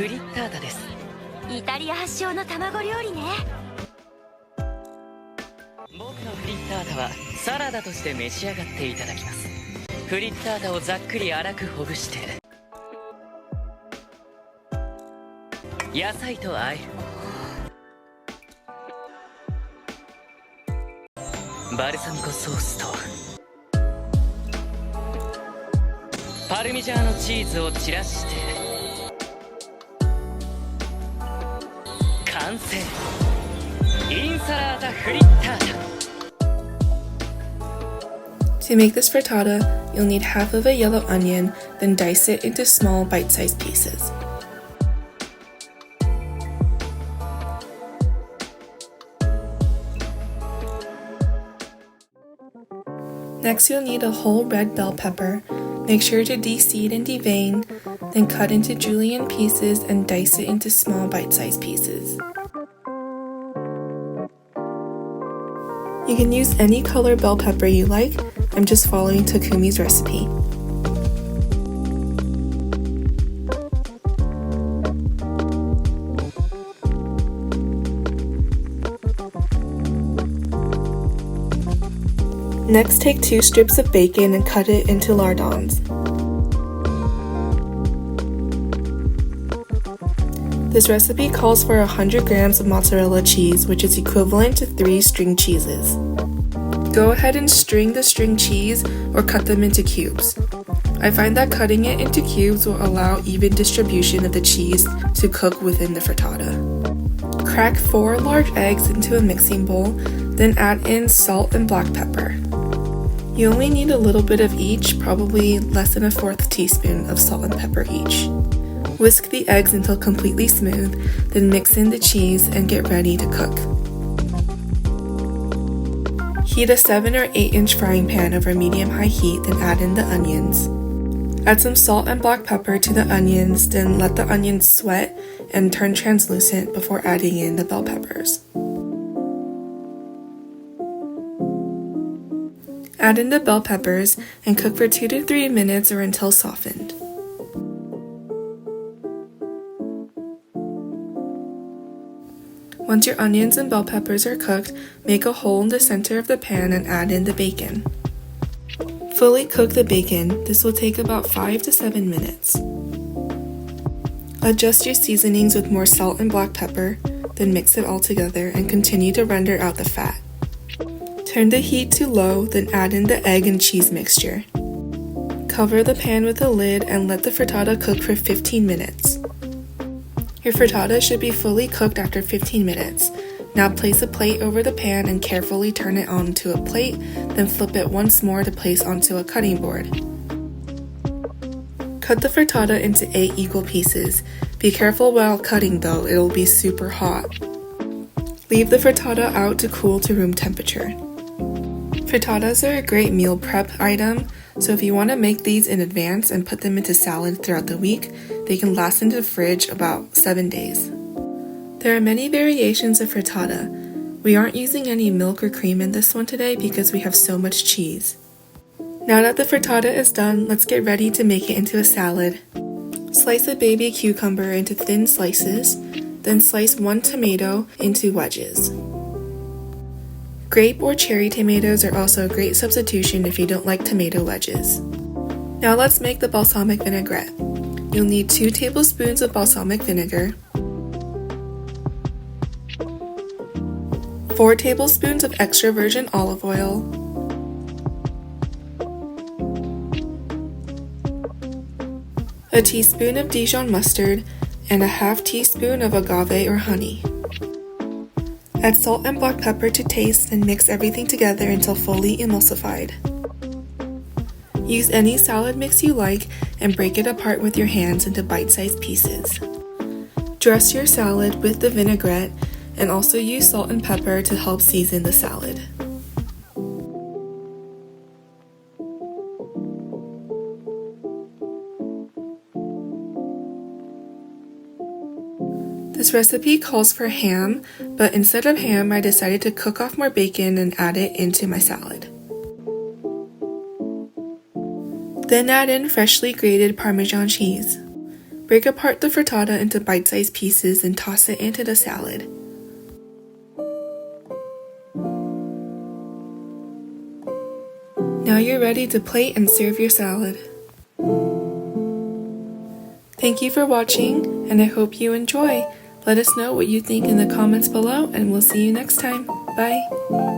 フリッタータです。イタリア発祥の卵料理ね。僕のフリッタータはサラダとして召し上がっていただきます。フリッタータをざっくり粗くほぐして野菜と和える。バルサミコソースとパルミジャーノチーズを散らして完成。インサラータフリッタータ。To make this frittata, you'll need half of a yellow onion, then dice it into small bite-sized pieces. Next, you'll need a whole red bell pepper. Make sure to de-seed and devein, then cut into julienne pieces and dice it into small bite-sized pieces. You can use any color bell pepper you like. I'm just following Takumi's recipe. Next, take 2 strips of bacon and cut it into lardons. This recipe calls for 100 grams of mozzarella cheese, which is equivalent to 3 string cheeses. Go ahead and string the string cheese or cut them into cubes. I find that cutting it into cubes will allow even distribution of the cheese to cook within the frittata. Crack 4 large eggs into a mixing bowl, then add in salt and black pepper. You only need a little bit of each, probably less than a 1/4 teaspoon of salt and pepper each. Whisk the eggs until completely smooth, then mix in the cheese and get ready to cook. Heat a 7 or 8 inch frying pan over medium-high heat, then add in the onions. Add some salt and black pepper to the onions, then let the onions sweat and turn translucent before adding in the bell peppers. Add in the bell peppers and cook for 2 to 3 minutes or until softened. Once your onions and bell peppers are cooked, make a hole in the center of the pan and add in the bacon. Fully cook the bacon. This will take about 5 to 7 minutes. Adjust your seasonings with more salt and black pepper, then mix it all together and continue to render out the fat. Turn the heat to low, then add in the egg and cheese mixture. Cover the pan with a lid and let the frittata cook for 15 minutes. Your frittata should be fully cooked after 15 minutes. Now place a plate over the pan and carefully turn it onto a plate, then flip it once more to place onto a cutting board. Cut the frittata into 8 equal pieces. Be careful while cutting though, it'll be super hot. Leave the frittata out to cool to room temperature. Frittatas are a great meal prep item, so if you want to make these in advance and put them into salad throughout the week, they can last into the fridge about 7 days. There are many variations of frittata. We aren't using any milk or cream in this one today because we have so much cheese. Now that the frittata is done, let's get ready to make it into a salad. Slice a baby cucumber into thin slices, then slice 1 tomato into wedges. Grape or cherry tomatoes are also a great substitution if you don't like tomato wedges. Now let's make the balsamic vinaigrette. You'll need 2 tablespoons of balsamic vinegar, 4 tablespoons of extra virgin olive oil, a teaspoon of Dijon mustard, and a 1/2 teaspoon of agave or honey. Add salt and black pepper to taste and mix everything together until fully emulsified. Use any salad mix you like and break it apart with your hands into bite-sized pieces. Dress your salad with the vinaigrette and also use salt and pepper to help season the salad. This recipe calls for ham, but instead of ham, I decided to cook off more bacon and add it into my salad. Then add in freshly grated Parmesan cheese. Break apart the frittata into bite-sized pieces and toss it into the salad. Now you're ready to plate and serve your salad. Thank you for watching, and I hope you enjoy. Let us know what you think in the comments below, and we'll see you next time. Bye!